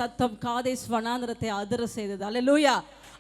சத்தம் காதேஸ் வனாந்தரத்தை அதிர செய்தது. அல்லேலூயா.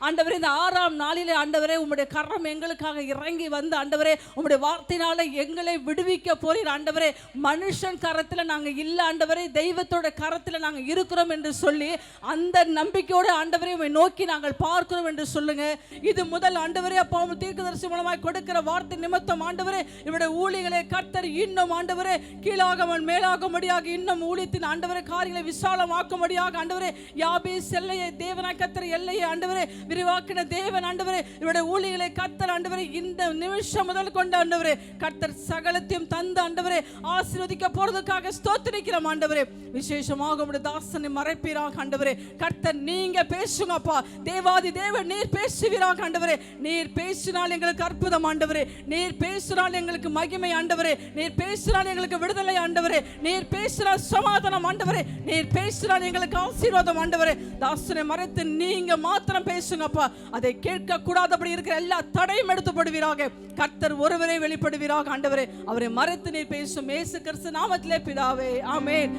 ஆண்டவரே, இந்த 6ஆம் நாளிலே ஆண்டவரே உம்முடைய கரம் எங்களுக்காக இறங்கி வந்து ஆண்டவரே உம்முடைய வார்த்தையினால எங்களை விடுவிக்க போறீர். ஆண்டவரே, மனுஷன் கரத்தில் நாங்கள் இல்லை ஆண்டவரே, தெய்வத்தோட கரத்தில் நாங்கள் இருக்கிறோம் என்று சொல்லி அந்த நம்பிக்கையோடு ஆண்டவரே உம்மை நோக்கி நாங்கள் பார்க்கிறோம் என்று சொல்லுங்க. இது முதல் ஆண்டவரே அப்பா தீர்க்கதரிசி மூலமாய் கொடுக்கிற வார்த்தை நிமித்தம் ஆண்டவரே இவருடைய ஊழியர்களை கர்த்தர் இன்னும் ஆண்டவரே கீழாகவன் மேலாகும்படியாக இன்னும் ஊழியத்தின் ஆண்டவரே காரியங்களை விசாலமாக்கும்படியாக ஆண்டவரே யாபேஸ் எல்லையை தேவனாய் கர்த்தர் எல்லையை ஆண்டவரே விரிவாக்கின தேவன் ஆண்டவரே இவருடைய ஊழியர்களை கர்த்தர் ஆண்டவரே இந்த நிமிஷம் முதல் கொண்டு ஆண்டவரே கர்த்தர் சகலத்தையும் தந்து ஆண்டவரே ஆசீர்வதிக்க போறதுக்காக ஸ்தோத்திரிக்கிறோம் ஆண்டவரே. விசேஷமாக உம்முடைய தாசனை மறைப்பீராக ஆண்டவரே. கர்த்தர் நீங்க பேசுங்கப்பா. தேவாதி தேவன் நீர் பேசுவீராக ஆண்டவரே. நீர் பேசினால் எங்களுக்கு அற்புதம் ஆண்டவரே. நீர் பேசினால் எங்களுக்கு மகிமை ஆண்டவரே. நீர் பேசினால் எங்களுக்கு விடுதலை ஆண்டவரே. நீர் பேசினால் சமாதானம் ஆண்டவரே. நீர் பேசினால் எங்களுக்கு ஆசீர்வாதம் ஆண்டவரே. தாசனை மறைத்து நீங்க மாத்திரம் பேசுங்கப்பா. அதை கேட்க கூடாதபடி இருக்கிற எல்லா தடையும் எடுத்துப்படுவீராக. கர்த்தர் ஒருவரே வெளிப்படுவீராக ஆண்டவரே. அவரை மறைத்து நீர் பேசும் இயேசு கிறிஸ்து நாமத்திலே பிதாவே, ஆமென்.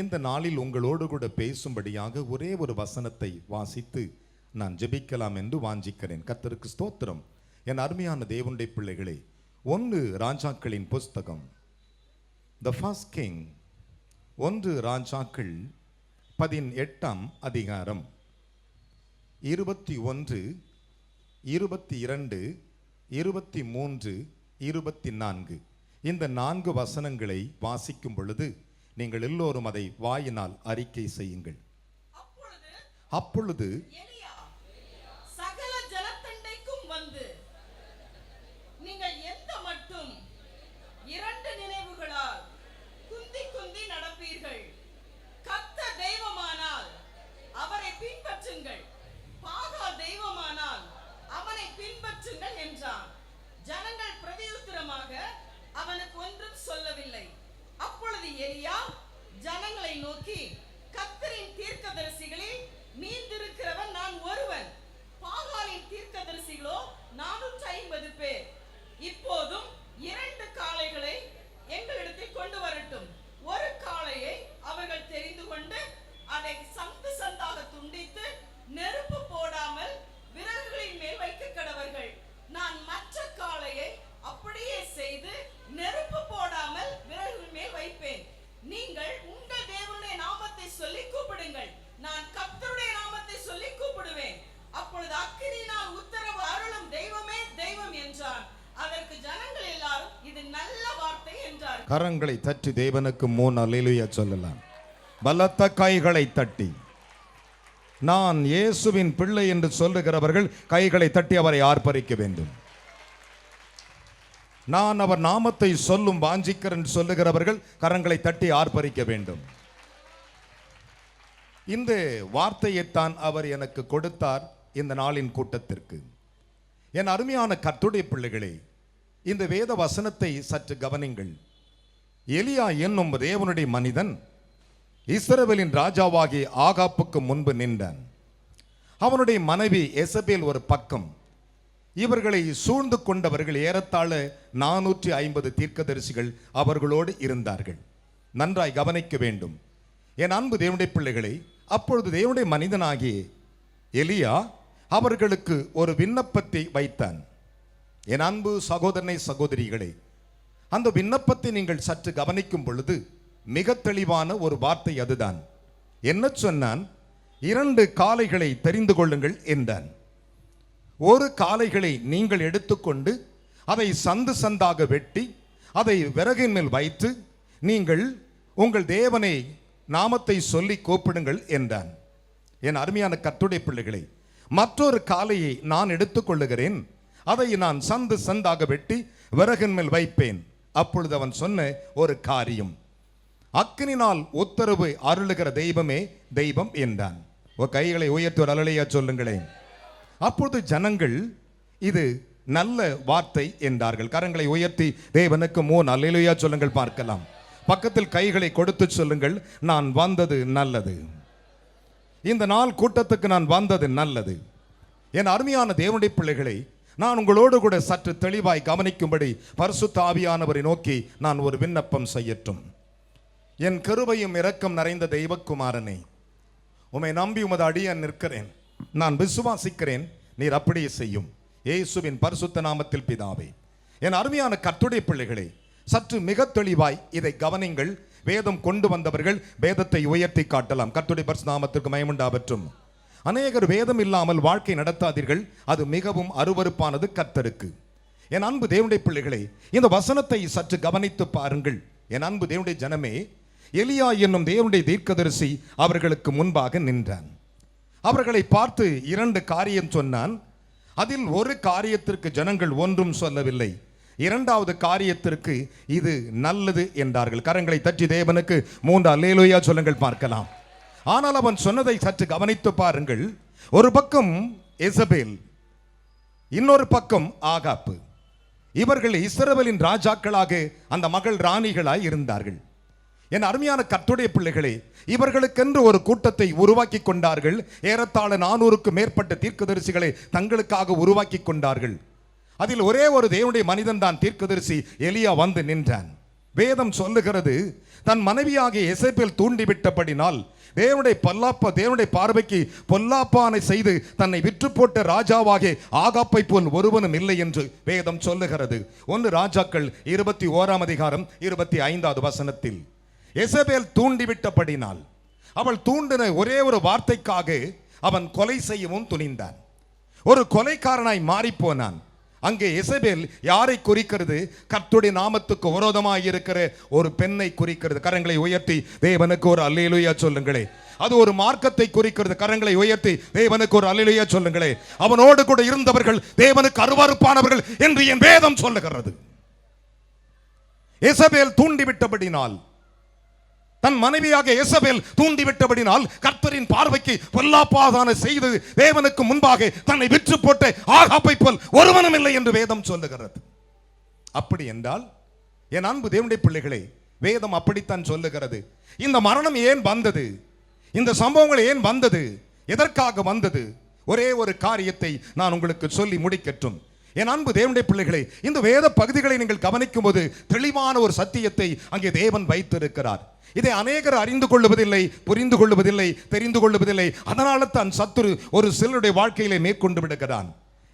இந்த நாளில் உங்களோடு கூட பேசும்படியாக ஒரே ஒரு வசனத்தை வாசித்து நான் ஜெபிக்கலாம் என்று வாஞ்சிக்கிறேன். கர்த்தருக்கு ஸ்தோத்திரம். என் அருமையான தேவனுடைய பிள்ளைகளே, 1 ராஜாக்களின் புஸ்தகம், த ஃபர்ஸ்ட் கிங், 1 ராஜாக்கள் 18ஆம் அதிகாரம் 21, 22, 23, 24 இந்த 4 வசனங்களை வாசிக்கும் பொழுது நீங்கள் எல்லோரும் அதை வாயினால் அறிக்கை செய்யுங்கள். அப்பொழுது எலியா சகல ஜனத்தண்டைக்கும் வந்து, நீங்கள் எந்த மட்டும் 2 நினைவுகளால் குந்தி குந்தி நடப்பீர்கள். கர்த்தர் தெய்வமானால் அவரை பின்பற்றுங்கள், பாகால் தெய்வமானால் அவனை பின்பற்றுங்கள் என்றான். ஜனங்கள் பிரதியுத்தரமாக அவனுக்கு ஒன்றும் சொல்லவில்லை. அப்பொழுது எலியா ஜனங்களை நோக்கி, கர்த்தரின் தீர்க்கதரிசிகளில் மீந்திருக்கிறவன் நான் ஒருவன், பாகாலின் தீர்க்கதரிசிகளோ 450 பேர். இப்போதும் 2 காளைகளை எங்களிடத்தில் கொண்டு வரட்டும். ஒரு காளையை அவர்கள் தெரிந்து கொண்டு அதை சந்து சந்தாக துண்டித்து நெருப்பு போடாமல் விறகுகளின் மேல் வைக்க கடவர்கள். நான் மற்ற காளையை அப்படியே செய்து நெருப்பு போடாமல் விறகுகளின் மேல் வைப்பேன். நீங்கள் உங்கள் தேவனுடைய நாமத்தை சொல்லி கூப்பிடுங்கள், நான் கர்த்தருடைய நாமத்தை சொல்லி கூப்பிடுவேன். அப்பொழுது அக்கினியினால் உத்தரவு அருளும் தெய்வமே தெய்வம் என்றான். அதற்கு ஜனங்கள் எல்லாரும் இது நல்ல வார்த்தை என்றார். கரங்களை தட்டி தேவனுக்கு 3 அல்லேலூயா சொல்லலாம். பலத்த கைகளை தட்டி நான் இயேசுவின் பிள்ளை என்று சொல்லுகிறவர்கள் கைகளை தட்டி அவரை ஆர்ப்பரிக்க வேண்டும். நான் அவர் நாமத்தை சொல்லும் வாஞ்சிக்கிறேன் சொல்லுகிறவர்கள் கரங்களை தட்டி ஆர்ப்பரிக்க வேண்டும். இந்த வார்த்தையைத்தான் அவர் எனக்கு கொடுத்தார் இந்த நாளின் கூட்டத்திற்கு. என் அருமையான கர்த்தருடைய பிள்ளைகளே, இந்த வேத வசனத்தை சற்று கவனிங்கள். எலியா என்னும் தேவனுடைய மனிதன் இஸ்ரவேலின் ராஜாவாகிய ஆகாப்புக்கு முன்பு நின்றான். அவனுடைய மனைவி எசபேல் ஒரு பக்கம். இவர்களை சூழ்ந்து கொண்டவர்கள் ஏறத்தாழ 450 தீர்க்கதரிசிகள் அவர்களோடு இருந்தார்கள். நன்றாய் கவனிக்க வேண்டும் என் அன்பு தேவனுடைய பிள்ளைகளை. அப்பொழுது தேவனுடைய மனிதனாகிய எலியா அவர்களுக்கு ஒரு விண்ணப்பத்தை வைத்தான். என் அன்பு சகோதரனை சகோதரிகளே, அந்த விண்ணப்பத்தை நீங்கள் சற்று கவனிக்கும் பொழுது மிக தெளிவான ஒரு வார்த்தை அதுதான். என்ன சொன்னான்? 2 காளைகளை தெரிந்து கொள்ளுங்கள் என்றான். ஒரு காளைகளை நீங்கள் எடுத்துக்கொண்டு அதை சந்து சந்தாக வெட்டி அதை விறகின் மேல் வைத்து நீங்கள் உங்கள் தேவனை நாமத்தை சொல்லி கூப்பிடுங்கள் என்றான். என் அருமையான கர்த்தருடைய பிள்ளைகளை, மற்றொரு காளையை நான் எடுத்துக்கொள்ளுகிறேன், அதை நான் சந்து சந்தாக வெட்டி விறகின் மேல் வைப்பேன். அப்பொழுது அவன் சொன்ன ஒரு காரியம், அக்கினினால் உத்தரவு அருளுகிற தெய்வமே தெய்வம் என்றான். ஒரு கைகளை உயர்த்தி ஒரு அல்லேலூயா சொல்லுங்களேன். அப்பொழுது ஜனங்கள் இது நல்ல வார்த்தை என்றார்கள். கரங்களை உயர்த்தி தேவனுக்கு 3 அல்லேலூயா சொல்லுங்கள் பார்க்கலாம். பக்கத்தில் கைகளை கொடுத்து சொல்லுங்கள், நான் வந்தது நல்லது. இந்த நாள் கூட்டத்துக்கு நான் வந்தது நல்லது. என் அருமையான தேவனுடைய பிள்ளைகளை, நான் உங்களோடு கூட சற்று தெளிவாய் கவனிக்கும்படி பரிசுத்த ஆவியானவரை நோக்கி நான் ஒரு விண்ணப்பம் செய்யட்டும். என் கிருபையும் இரக்கம் நிறைந்த தெய்வக்குமாரனே, உம்மை நம்பி உமது அடியான் நிற்கிறேன். நான் விசுவாசிக்கிறேன், நீர் அப்படியே செய்யும். இயேசுவின் பரிசுத்த நாமத்தில் பிதாவே. என் அருமையான கர்த்தருடைய பிள்ளைகளே, சற்று மிக தெளிவாய் இதை கவனிங்கள். வேதம் கொண்டு வந்தவர்கள் வேதத்தை உயர்த்தி காட்டலாம். கர்த்தருடைய பரிசுத்த நாமத்திற்கு மகிமையுண்டாகட்டும். அநேகர் வேதம் இல்லாமல் வாழ்க்கை நடத்தாதீர்கள், அது மிகவும் அருவருப்பானது கர்த்தருக்கு. என் அன்பு தேவனுடைய பிள்ளைகளே, இந்த வசனத்தை சற்று கவனித்து பாருங்கள். என் அன்பு தேவனுடைய ஜனமே, எலியா என்னும் தேவனுடைய தீர்க்கதரிசி அவர்களுக்கு முன்பாக நின்றான். அவர்களை பார்த்து 2 காரியம் சொன்னான். அதில் ஒரு காரியத்திற்கு ஜனங்கள் ஒன்றும் சொல்லவில்லை. 2வது காரியத்திற்கு இது நல்லது என்றார்கள். கரங்களை தட்டி தேவனுக்கு 3 அல்லேலூயா சொல்லுங்கள் பார்க்கலாம். ஆனால் அவன் சொன்னதை சற்று கவனித்து பாருங்கள். ஒரு பக்கம் எசபேல், இன்னொரு பக்கம் ஆகாப்பு. இவர்கள் இஸ்ரவேலின் ராஜாக்களாக அந்த மகள் ராணிகளாய் இருந்தார்கள். என் அருமையான கர்த்தருடைய பிள்ளைகளே, இவர்களுக்கென்று ஒரு கூட்டத்தை உருவாக்கி கொண்டார்கள். ஏறத்தாழ 400க்கு மேற்பட்ட தீர்க்கதரிசிகளை தங்களுக்காக உருவாக்கி கொண்டார்கள். அதில் ஒரே ஒரு தேவனுடைய மனிதன் தான் தீர்க்கதரிசி எலியா வந்து நின்றான். வேதம் சொல்லுகிறது, தன் மனைவியாகிய எசபேல் தூண்டிவிட்டபடினால் தேவனுடைய பார்வைக்கு பொல்லாப்பானை செய்து தன்னை விற்று போட்ட ராஜாவாகிய ஆகாப்பை போல் ஒருவனும் இல்லை என்று வேதம் சொல்லுகிறது. 1 ராஜாக்கள் 21ஆம் அதிகாரம் 25வது வசனத்தில். எசபேல் தூண்டிவிட்டபடினால், அவள் தூண்டின ஒரே ஒரு வார்த்தைக்காக அவன் கொலை செய்யவும் துணிந்தான். ஒரு கொலைக்காரனாய் மாறிப்போனான். அங்கே எசபேல் யாரை குறிக்கிறது? கர்த்தருடைய நாமத்துக்கு விரோதமாய் இருக்கிற ஒரு பெண்ணை குறிக்கிறது. கரங்களை உயர்த்தி தேவனுக்கு ஒரு அல்லேலூயா சொல்லுங்களே. அது ஒரு மார்க்கத்தை குறிக்கிறது. கரங்களை உயர்த்தி தேவனுக்கு ஒரு அல்லேலூயா சொல்லுங்களே. அவனோடு கூட இருந்தவர்கள் தேவனுக்கு அருவருப்பானவர்கள் என்று என் வேதம் சொல்லுகிறது. எசபேல் தூண்டிவிட்டபடினால், தன் மனைவியாக எசபேல் தூண்டிவிட்டபடினால் கர்த்தரின் பார்வைக்கு பொல்லாப்பாதான செய்து தேவனுக்கு முன்பாக தன்னை விற்று போட்ட ஆகாப்பை போல் ஒருவனும் இல்லை என்று வேதம் சொல்லுகிறது. அப்படி என்றால் என் அன்பு தேவனுடைய பிள்ளைகளே, வேதம் அப்படித்தான் சொல்லுகிறது. இந்த மரணம் ஏன் வந்தது? இந்த சம்பவங்கள் ஏன் வந்தது? எதற்காக வந்தது? ஒரே ஒரு காரியத்தை நான் உங்களுக்கு சொல்லி முடிக்கட்டும். என் அன்பு தேவனுடைய பிள்ளைகளே, இந்த வேத பகுதிகளை நீங்கள் கவனிக்கும் போது தெளிவான ஒரு சத்தியத்தை அங்கே தேவன் வைத்திருக்கிறார். இதை அநேகர் அறிந்து கொள்வதில்லை, புரிந்து கொள்வதில்லை, தெரிந்து கொள்வதில்லை. அதனால தான் சத்துரு ஒரு சிலருடைய வாழ்க்கையிலே மேற்கொண்டு விடுகிறான்.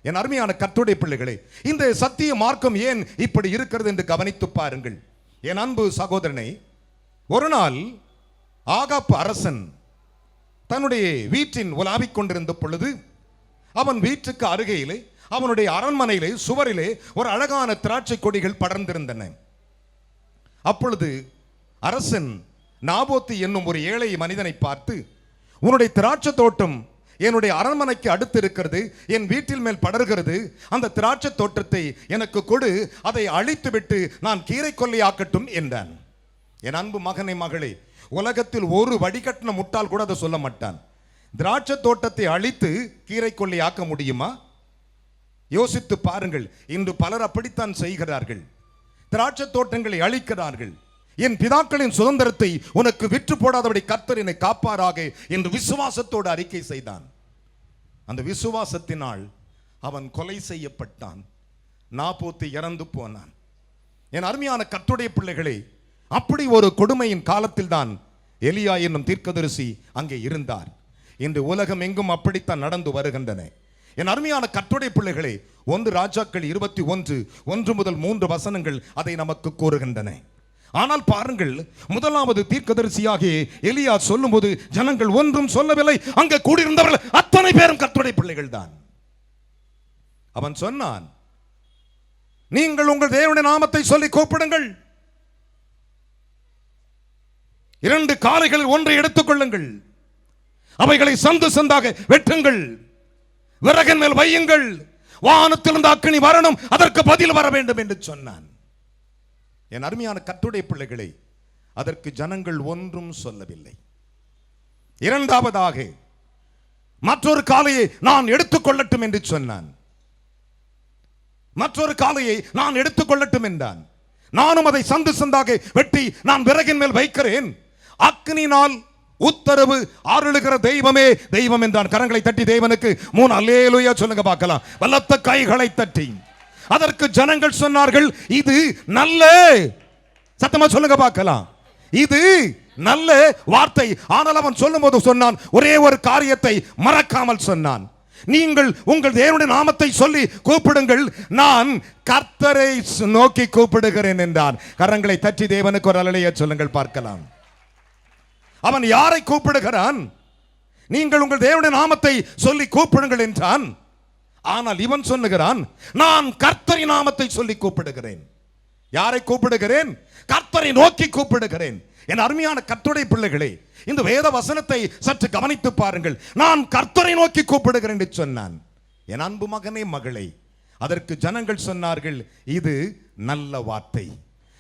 என் அருமையான கர்த்தருடைய பிள்ளைகளே, இந்த சத்திய மார்க்கம் ஏன் இப்படி இருக்கிறது என்று கவனித்து பாருங்கள். என் அன்பு சகோதரனை, ஒரு நாள் ஆகாப்பு அரசன் தன்னுடைய வீட்டின் உலாவிக் கொண்டிருந்த பொழுது, அவன் வீட்டுக்கு அருகையிலே அவனுடைய அரண்மனையிலே சுவரிலே ஒரு அழகான திராட்சை கொடிகள் படர்ந்திருந்தன. அப்பொழுது அரசன் நாபோத்து என்னும் ஒரு ஏழை மனிதனை பார்த்து, உன்னுடைய திராட்சை தோட்டம் என்னுடைய அரண்மனைக்கு அடுத்து இருக்கிறது, என் வீட்டில் மேல் படர்கிறது. அந்த திராட்சை தோட்டத்தை எனக்கு கொடு, அதை அழித்துவிட்டு நான் கீரை கொல்லையாக்கட்டும் என்றான். என் அன்பு மகனை, மகளே, உலகத்தில் ஒரு வடிகட்டின முட்டாள் கூட அதை சொல்ல மாட்டான். திராட்சை தோட்டத்தை அழித்து கீரை கொல்லையாக்க முடியுமா? யோசித்து பாருங்கள். இன்று பலர் அப்படித்தான் செய்கிறார்கள். திராட்சை தோட்டங்களை அழிக்கிறார்கள். என் பிதாக்களின் சுதந்திரத்தை உனக்கு விற்று போடாதபடி கர்த்தர் என்னை காப்பாராக என்று விசுவாசத்தோடு அறிக்கை செய்தான். அந்த விசுவாசத்தினால் அவன் கொலை செய்யப்பட்டான். நாபோத்து இறந்து போனான். என் அருமையான கர்த்தருடைய பிள்ளைகளே, அப்படி ஒரு கொடுமையின் காலத்தில் தான் எலியா என்னும் தீர்க்கதரிசி அங்கே இருந்தார். இன்று உலகம் எங்கும் அப்படித்தான் நடந்து வருகின்றன. என் அருமையான கர்த்தருடைய பிள்ளைகளே, 1 ராஜாக்கள் 21:1 முதல் 3 வசனங்கள் அதை நமக்கு கூறுகின்றன. ஆனால் பாருங்கள், முதலாவது தீர்க்கதரிசியாகிய எலியா சொல்லும்போது ஜனங்கள் ஒன்றும் சொல்லவில்லை. அங்கே கூடியிருந்தவர்கள் அத்தனை பேரும் கர்த்தருடைய பிள்ளைகள் தான். அவன் சொன்னான், நீங்கள் உங்கள் தேவனுடைய நாமத்தை சொல்லி கூப்பிடுங்கள். 2 காளைகளில் ஒன்றை எடுத்துக் கொள்ளுங்கள், அவைகளை சந்து சந்தாக வெட்டுங்கள், விறகின் மேல் வையுங்கள், வானத்திலிருந்து அக்கினி வரணும், அதற்கு பதில் வர வேண்டும் என்று சொன்னான். என் அருமையான கர்த்தருடைய பிள்ளைகளை, அதற்கு ஜனங்கள் ஒன்றும் சொல்லவில்லை. 2வதாக மற்றொரு காளையை நான் எடுத்துக்கொள்ளட்டும் என்று சொன்னான். மற்றொரு காளையை நான் எடுத்துக்கொள்ளட்டும் என்றான். நானும் அதை சந்து சந்தாக வெட்டி நான் விறகின் மேல் வைக்கிறேன். அக்னினால் உத்தரவு அருளுகிற தெய்வமே தெய்வம் என்றான். கரங்களை தட்டி தேவனுக்கு 3 அல்லேலூயா சொல்லுங்க பார்க்கலாம். பலத்த கைகளை தட்டி. அதற்கு ஜனங்கள் சொன்னார்கள், இது நல்ல, சத்தமா சொல்லுங்க பார்க்கலாம், இது நல்ல வார்த்தை. ஆனால் அவன் சொல்லும் போது சொன்னான், ஒரே ஒரு காரியத்தை மறக்காமல் சொன்னான், நீங்கள் உங்கள் தேவனுடைய நாமத்தை சொல்லி கூப்பிடுங்கள், நான் கர்த்தரை நோக்கி கூப்பிடுகிறேன் என்றான். கரங்களை தட்டி தேவனுக்கு ஒரு அல்லேலூயா சொல்லுங்கள் பார்க்கலாம். அவன் யாரை கூப்பிடுகிறான்? நீங்கள் உங்கள் தேவனுடைய நாமத்தை சொல்லி கூப்பிடுங்கள் என்றான். ஆனால் இவன் சொல்லுகிறான், நான் கர்த்தரின் நாமத்தை சொல்லி கூப்பிடுகிறேன். யாரை கூப்பிடுகிறேன்? கர்த்தரை நோக்கி கூப்பிடுகிறேன். என் அருமையான கர்த்தருடைய பிள்ளைகளே, இந்த வேத வசனத்தை சற்று கவனித்து பாருங்கள். நான் கர்த்தரை நோக்கி கூப்பிடுகிறேன் என்று சொன்னான். என் அன்பு மகனே, மகளே, அதற்கு ஜனங்கள் சொன்னார்கள், இது நல்ல வார்த்தை.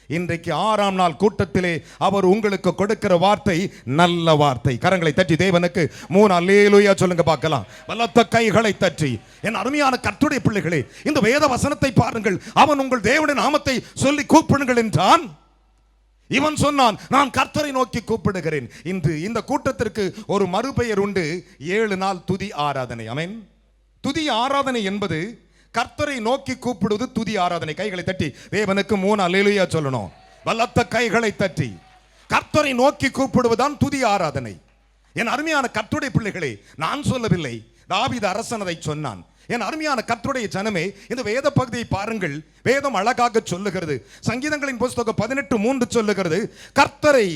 இன்றைக்கு 6ஆம் நாள் கூட்டத்திலே அவர் உங்களுக்கு கொடுக்கிற வார்த்தை நல்ல வார்த்தை. கரங்களை தட்டி தேவனுக்கு 3 அல்லேலூயா சொல்லுங்க பார்க்கலாம். பலத்த கைகளை தட்டி. என் அருமையான கர்த்தருடைய பிள்ளைகளே, இந்த வேத வசனத்தை பாருங்கள். அவன் உங்கள் தேவனுடைய நாமத்தை சொல்லி கூப்பிடுங்கள் என்றான். இவன் சொன்னான், நான் கர்த்தரை நோக்கி கூப்பிடுகிறேன். இன்று இந்த கூட்டத்திற்கு ஒரு மறுபெயர் உண்டு, 7 நாள் துதி ஆராதனை. ஆமென். துதி ஆராதனை என்பது கர்த்தரை நோக்கி கூப்பிடுவது துதி ஆராதனை. கைகளை தட்டி தேவனுக்கு 3 அல்லேலூயா சொல்லணும். பலத்த கைகளை தட்டி. கர்த்தரை நோக்கி கூப்பிடுவதுதான் துதி ஆராதனை. என் அருமையான கர்த்தருடைய பிள்ளைகளே, நான் சொல்லவில்லை, தாவீது அரசன் அதை சொன்னான். என் அருமையான கர்த்தருடைய ஜனமே, இந்த வேத பகுதியை பாருங்கள். வேதம் அழகாக சொல்லுகிறது. சங்கீதங்களின் புஸ்தகம் 18:3 சொல்லுகிறது, கர்த்தரை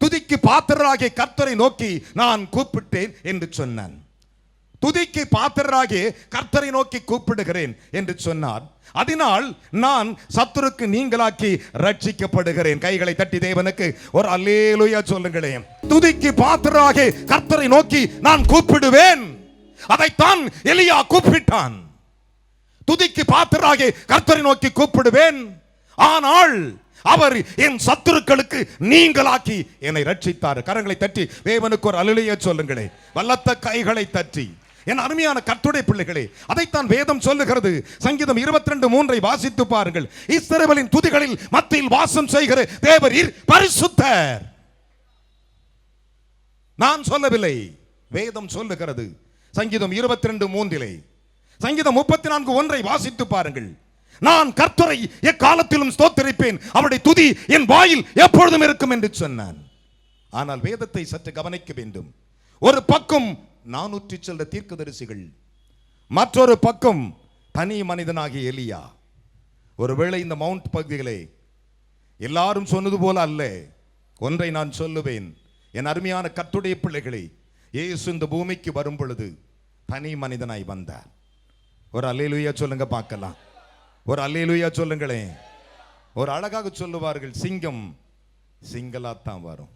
துதிக்கு பாத்திரராகிய கர்த்தரை நோக்கி நான் கூப்பிட்டேன் என்று சொன்னான். துதிக்கு பாத்திரராகிய கர்த்தரை நோக்கி கூப்பிடுகிறேன் என்று சொன்னார். அதனால் நான் சத்துருக்கு நீங்களாக்கி ரட்சிக்கப்படுகிறேன். கைகளை தட்டி தேவனுக்கு ஒரு அல்லேலூயா சொல்லுங்களேன். துதிக்கு பாத்திரராகிய கர்த்தரை நோக்கி நான் கூப்பிடுவேன். அதைத்தான் எலியா கூப்பிட்டான். துதிக்கு பாத்திரராகிய கர்த்தரை நோக்கி கூப்பிடுவேன், ஆனால் அவர் என் சத்துருக்களுக்கு நீங்களாக்கி என்னை ரட்சித்தார். கரங்களை தட்டி தேவனுக்கு ஒரு அல்லேலூயா சொல்லுங்களேன். பலத்த கைகளை தட்டி. என் அருமையான கர்த்தருடைய பிள்ளைகளே, அதைத்தான் வேதம் சொல்லுகிறது. சங்கீதம் 22:3 வாசித்து பாருங்கள். இஸ்ரவேலின் துதிகளில் மத்தியில் வாசம் செய்கிற தேவரீர் பரிசுத்தர். நான் சொல்லவில்லை, வேதம் சொல்லுகிறது. சங்கீதம் 22:3, சங்கீதம் 34:1 வாசித்து பாருங்கள். நான் கர்த்தரை எக்காலத்திலும் ஸ்தோத்திரிப்பேன், அவருடைய துதி என் வாயில் எப்பொழுதும் இருக்கும் என்று சொன்னான். ஆனால் வேதத்தை சற்று கவனிக்க வேண்டும். ஒரு பக்கம் 400 சில தீர்க்கதரிசிகள், மற்றொரு பக்கம் தனி மனிதனாகிய எலியா. ஒருவேளை இந்த மவுண்ட் பகுதிகளே எல்லாரும் சொன்னது போல அல்ல. ஒன்றை நான் சொல்லுவேன், என் அருமையான கர்த்தருடைய பிள்ளைகளே, இயேசு இந்த பூமிக்கு வரும் பொழுது தனி மனிதனாய் வந்தார். ஒரு அல்லேலூயா சொல்லுங்க பார்க்கலாம். ஒரு அல்லேலூயா சொல்லுங்களேன். ஒரு அழகாக சொல்லுவார்கள், சிங்கம் சிங்களாத்தான் வரும்.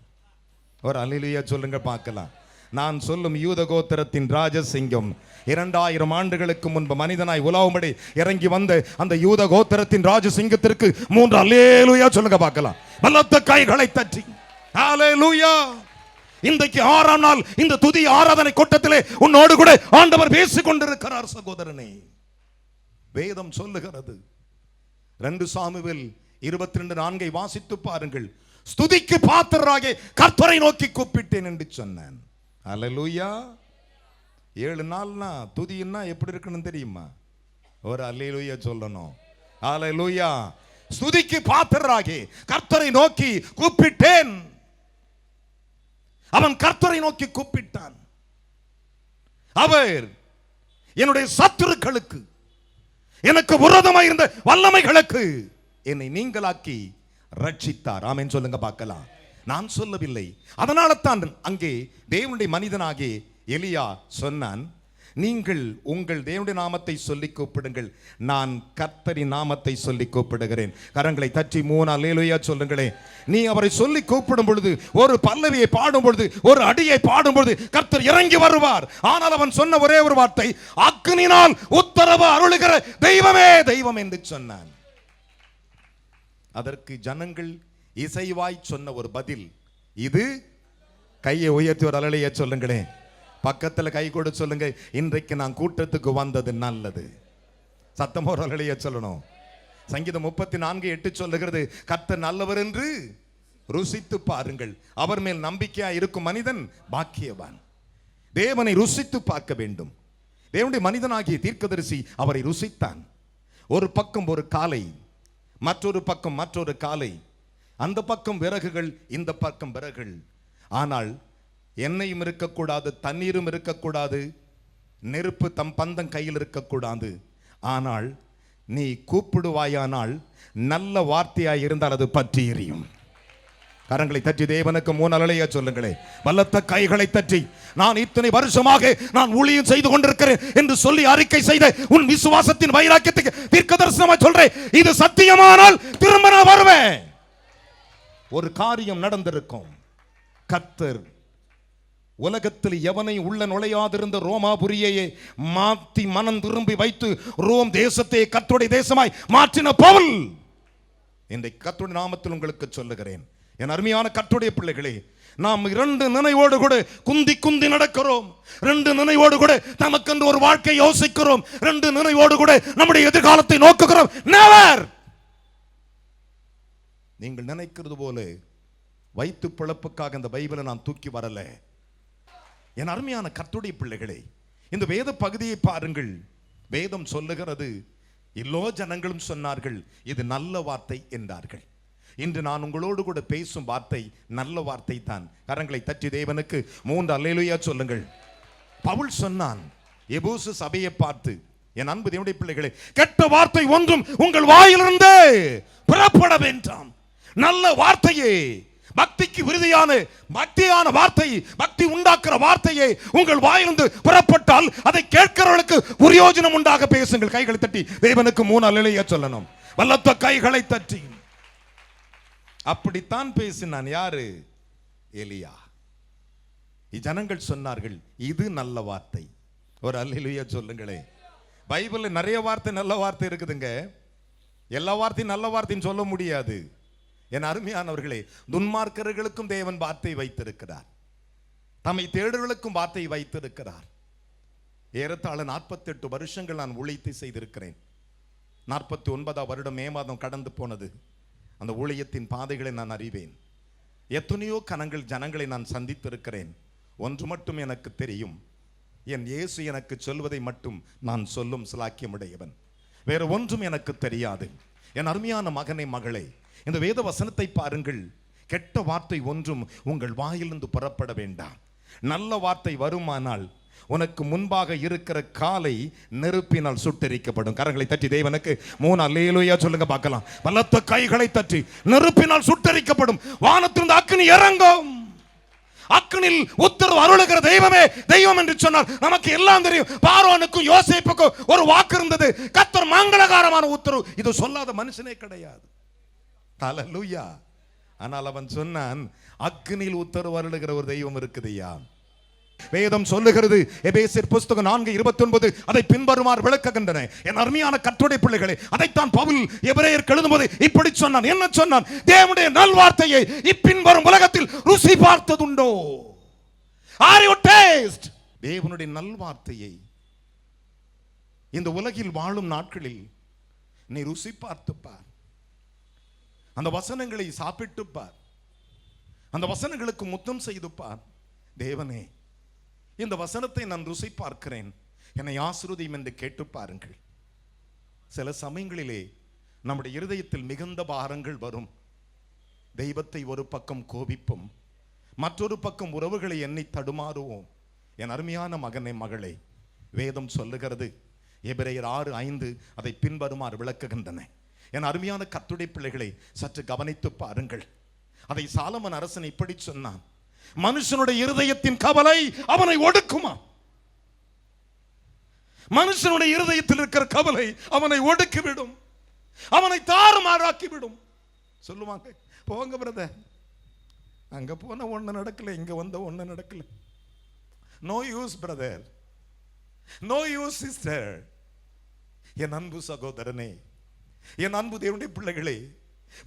ஒரு அல்லேலூயா சொல்லுங்க பார்க்கலாம். நான் சொல்லும் யூத கோத்திரத்தின் ராஜசிங்கம் 2000 ஆண்டுகளுக்கு முன்பு மனிதனாய் உலாவும்படி இறங்கி வந்த அந்த யூத கோத்திரத்தின் ராஜசிங்கத்திற்கு 3 அல்லேலூயா சொல்லுங்க பார்க்கலாம். பலத்த கைகளை தட்டி அல்லேலூயா. இன்றைக்கு 6ஆம் நாள் இந்த துதி ஆராதனை கூட்டத்திலே உன்னோடு கூட ஆண்டவர் பேசிக் கொண்டிருக்கிறார் சகோதரனே. வேதம் சொல்லுகிறது, 2 சாமுவேல் 22:4 வாசித்து பாருங்கள். ஸ்துதிக்கு பாத்திரராகிய கர்த்தரை நோக்கி கூப்பிட்டேன் என்று சொன்னான். அல்லேலூயா. 7 நாள்னா துதின்னா எப்படி இருக்குன்னு தெரியுமா? ஒரு அல்லேலூயா சொல்லணும். அல்லேலூயா. ஸ்துதிக்கு பாத்திரராகிய கர்த்தரை நோக்கி கூப்பிட்டேன். அவன் கர்த்தரை நோக்கி கூப்பிட்டான். அவர் என்னுடைய சத்துருக்களுக்கு, எனக்கு விரோதமாக இருந்த வல்லமைகளுக்கு என்னை நீங்களாக்கி ரட்சித்தார். ஆமென் சொல்லுங்க பார்க்கலாம். நான் சொல்லவில்லை. அதனால தான் அங்கே தேவனுடைய மனிதனாகிய எலியா சொன்னான், நீங்கள் உங்கள் தேவனுடைய நாமத்தை சொல்லி கூப்பிடுங்கள், நான் கர்த்தரின் நாமத்தை சொல்லி கூப்பிடுகிறேன். கரங்களை தட்டி 3 அல்லேலூயா சொல்லுங்களேன். நீ அவரை சொல்லி கூப்பிடும் பொழுது, ஒரு பல்லவியை பாடும் பொழுது, ஒரு அடியை பாடும் பொழுது கர்த்தர் இறங்கி வருவார். ஆனால் அவன் சொன்ன ஒரே ஒரு வார்த்தை, அக்கினினால் உத்தரவு அருளுகிற தெய்வமே தெய்வம் என்று சொன்னான். அதற்கு ஜனங்கள் இசைவாய் சொன்ன ஒரு பதில் இது. கையை உயர்த்தி ஒரு அல்லேலூயா சொல்லுங்களேன். பக்கத்தில் கை கொடு சொல்லுங்க, இன்றைக்கு நான் கூட்டத்துக்கு வந்தது நல்லது. சத்தம் ஒரு அலைய சொல்லணும். சங்கீதம் 34:8 சொல்லுகிறது, கர்த்தர் நல்லவர் என்று ருசித்து பாருங்கள், அவர் மேல் நம்பிக்கையா இருக்கும் மனிதன் பாக்கியவான். தேவனை ருசித்து பார்க்க வேண்டும். தேவனுடைய மனிதனாகிய தீர்க்கதரிசி அவரை ருசித்தான். ஒரு பக்கம் ஒரு காலை, மற்றொரு பக்கம் மற்றொரு காலை, அந்த பக்கம் விறகுகள், இந்த பக்கம் விறகுகள். ஆனால் எண்ணெயும் இருக்கக்கூடாது, தண்ணீரும் இருக்கக்கூடாது, நெருப்பு தம் பந்தம் கையில் இருக்கக்கூடாது. ஆனால் நீ கூப்பிடுவாயானால் நல்ல வார்த்தையாய் இருந்தால் அது பற்றி எரியும். கரங்களை தட்டி தேவனுக்கு 3 அலையா சொல்லுங்களே. பலத்த கைகளை தட்டி, நான் இத்தனை வருஷமாக நான் ஊழியம் செய்து கொண்டிருக்கிறேன் என்று சொல்லி அறிக்கை செய்த உன் விசுவாசத்தின் வைராக்கியத்துக்கு தீர்க்க தரிசனமா சொல்றேன், இது சத்தியமானால் திரும்ப நான் வருவேன். ஒரு காரியம் நடந்திருக்கும். கர்த்தர் உலகத்தில் எவனை உள்ள நுழையாதிருந்த ரோமாபுரியையே மாற்றி மனம் திரும்பி வைத்து ரோம் தேசத்தை கர்த்தருடைய தேசமாய் மாற்றின பவுல் இன்றைக்கு கர்த்தருடைய நாமத்தில் உங்களுக்கு சொல்லுகிறேன், என் அருமையான கர்த்தருடைய பிள்ளைகளே, நாம் 2 நினைவோடு கூட குந்தி குந்தி நடக்கிறோம். 2 நினைவோடு கூட நமக்கென்று ஒரு வாழ்க்கை யோசிக்கிறோம். 2 நினைவோடு கூட நம்முடைய எதிர்காலத்தை நோக்குகிறோம். நெவர். நீங்கள் நினைக்கிறது போல வைத்து பிழப்புக்காக இந்த பைபிளை நான் தூக்கி வரல. என் அருமையான கர்த்தருடைய பிள்ளைகளே, இந்த வேத பகுதியை பாருங்கள். வேதம் சொல்லுகிறது, எல்லோ ஜனங்களும் சொன்னார்கள் இது நல்ல வார்த்தை என்றார்கள். இன்று நான் உங்களோடு கூட பேசும் வார்த்தை நல்ல வார்த்தை தான். கரங்களை தட்டி தேவனுக்கு 3 அல்லேலூயா சொல்லுங்கள். பவுல் சொன்னான் எபேசு சபையை பார்த்து, என் அன்பு தேவனுடைய பிள்ளைகளே, கெட்ட வார்த்தை ஒன்றும் உங்கள் வாயிலிருந்து புறப்பட வேண்டாம். நல்ல வார்த்தையே, பக்திக்கு விருதியான பக்தியான வார்த்தை, பக்தி உண்டாக்குற வார்த்தையே உங்கள் வாயிலிருந்து புறப்பட்டால் அதை கேட்கிறவர்களுக்கு பிரயோஜனம் உண்டாக பேசுங்கள். கைகளை தட்டி தேவனுக்கு 3 அல்லேலூயா சொல்லணும். வல்லத்த கைகளை தட்டி. அப்படித்தான் பேசினான். யாரு? எலியா. ஜனங்கள் சொன்னார்கள் இது நல்ல வார்த்தை. ஒரு அல்லேலூயா சொல்லுங்களே. பைபிள்ல நிறைய வார்த்தை நல்ல வார்த்தை இருக்குதுங்க. எல்லா வார்த்தையும் நல்ல வார்த்தைன்னு சொல்ல முடியாது. என் அருமையானவர்களே, துன்மார்க்கர்களுக்கும் தேவன் வார்த்தை வைத்திருக்கிறார், தம்மை தேடுகளுக்கும் வார்த்தை வைத்திருக்கிறார். ஏறத்தாழ 48 வருஷங்கள் நான் ஊழியத்தை செய்திருக்கிறேன். 49ஆம் வருடம் மே மாதம் கடந்து போனது. அந்த ஊழியத்தின் பாதைகளை நான் அறிவேன். எத்தனையோ கணங்கள் ஜனங்களை நான் சந்தித்திருக்கிறேன். ஒன்று மட்டும் எனக்கு தெரியும், என் இயேசு எனக்கு சொல்வதை மட்டும் நான் சொல்லும் சிலாக்கியமுடையவன். வேற ஒன்றும் எனக்கு தெரியாது. என் அருமையான மகனே, மகளே, இந்த வேத வசனத்தை பாருங்கள். கெட்ட வார்த்தை ஒன்றும் உங்கள் வாயிலிருந்து புறப்பட வேண்டாம். நல்ல வார்த்தை வருமானால் உனக்கு முன்பாக இருக்கிற காலை நெருப்பினால் சுட்டெரிக்கப்படும். கரங்களை தட்டி தேவனுக்கு 3 அல்லேலூயா சொல்லுங்க பார்க்கலாம். பலத்த கைகளை தட்டி, நெருப்பினால் சுட்டெரிக்கப்படும். வானத்திலிருந்து அக்கினி இறங்கும். அக்கினில் உத்தரவு அருளுகிற தெய்வமே தெய்வம் என்று சொன்னால் நமக்கு எல்லாம் தெரியும். பார்வோனுக்கும் யோசேப்புக்கும் ஒரு வாக்கு இருந்தது, கர்த்தர் மங்களகரமான உத்தரவு. இது சொல்லாத மனுஷனே கிடையாது. ஹல்லேலூயா. ஆனால் அவன் சொன்னான், அக்கினியில் உத்தரவு அருளுகிற ஒரு தெய்வம் இருக்குதுயா. வேதம் சொல்லுகிறது, எபேசியர் புஸ்தகம் 4:29 அதை பின்வருமாறு விளக்குகின்றன. என் அருமையான கர்த்தருடைய பிள்ளைகளே, அதைத்தான் பவுல் எபிரேயருக்கு எழுதும்போது இப்படி சொன்னான். என்ன சொன்னான்? தேவனுடைய நல்வார்த்தையை இப்பின்வரும் உலகத்தில் ருசி பார்த்ததுண்டோ? Are you taste? தேவனுடைய நல்வார்த்தையை இந்த உலகில் வாழும் நாட்களில் நீ ருசி பார்த்து பார். அந்த வசனங்களை சாப்பிட்டு பார். அந்த வசனங்களுக்கு முத்தம் செய்து பார். தேவனே, இந்த வசனத்தை நான் ருசி பார்க்கிறேன், என்னை ஆசீர்வதியும் என்று கேட்டு பாருங்கள். சில சமயங்களிலே நம்முடைய இருதயத்தில் மிகுந்த பாரங்கள் வரும். தெய்வத்தை ஒரு பக்கம் கோபிப்போம், மற்றொரு பக்கம் உறவுகளை எண்ணி தடுமாறுவோம். என் அருமையான மகனே, மகளே, வேதம் சொல்லுகிறது, எபிரேயர் 6:5 அதை பின்வருமாறு விளக்குகின்றன. என் அருமையான கர்த்தருடைய பிள்ளைகளை சற்று கவனித்து பாருங்கள். அதை சாலமன் அரசன் இப்படி சொன்னான், மனுஷனுடைய இருதயத்தின் கவலை அவனை ஒடுக்குமா? மனுஷனுடைய இருதயத்தில் இருக்கிற கவலை அவனை ஒடுக்கிவிடும், அவனை தாறுமாறாக்கிவிடும். சொல்லுவாங்க, போங்க பிரதர், அங்க போன ஒண்ணு நடக்கல, இங்க வந்த ஒண்ணு நடக்கல. No use brother, no use sister. என் அன்பு சகோதரனே, என் அன்பு தேவனுடைய பிள்ளைகளே,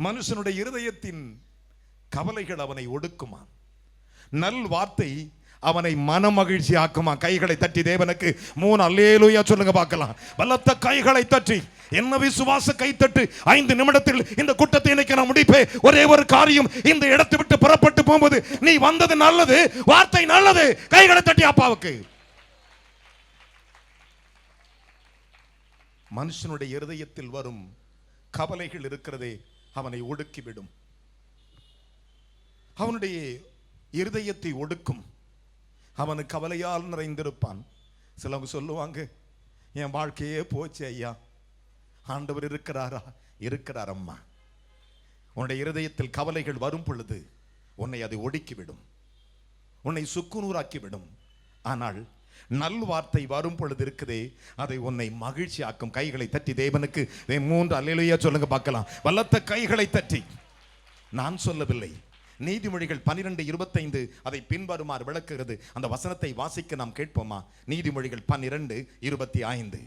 மனுஷனுடைய இருதயத்தின் கவலைகள் அவனை ஒடுக்குமா? நல் வார்த்தை அவனை மனமகிழ்ச்சி ஆக்குமா. கைகளை தட்டி தேவனுக்கு 3 அல்லேலூயா சொல்லுங்க பார்க்கலாம். பலத்த கைகளை தட்டி என்ன விசுவாச கைத்தட்டு 5 நிமிடத்தில் இந்த கூட்டத்தை இன்னைக்கு நான் முடிப்பேன். ஒரே ஒரு காரியம், இந்த இடத்தை விட்டு புறப்பட்டு போகும்போது நீ வந்தது நல்லது, வார்த்தை நல்லது. கைகளை தட்டி அப்பாவுக்கு. மனுஷனுடைய இருதயத்தில் வரும் கவலைகள் இருக்கிறதே அவனை ஒடுக்கிவிடும். அவனுடைய இருதயத்தை ஒடுக்கும். அவனு கவலையால் நிறைந்திருப்பான். சிலவங்க சொல்லுவாங்க, என் வாழ்க்கையே போச்சு ஐயா. ஆண்டவர் இருக்கிறாரா? இருக்கிறார் அம்மா. உன்னுடைய இருதயத்தில் கவலைகள் வரும் பொழுது உன்னை அதை ஒடுக்கிவிடும், உன்னை சுக்குநூறாக்கிவிடும். ஆனால் நல் வார்த்தை வரும் பொழுது இருக்குதே, அதை உன்னை மகிழ்ச்சி ஆக்கும். கைகளை தட்டி தேவனுக்கு 3 அல்லேலூயா சொல்லுங்க பார்க்கலாம். பலத்த கைகளை தட்டி. நான் சொல்லவில்லை, நீதிமொழிகள் 12:25 அதை பின்வருமாறு விளக்குகிறது. அந்த வசனத்தை வாசிக்க நாம் கேட்போமா? நீதிமொழிகள் 12:25.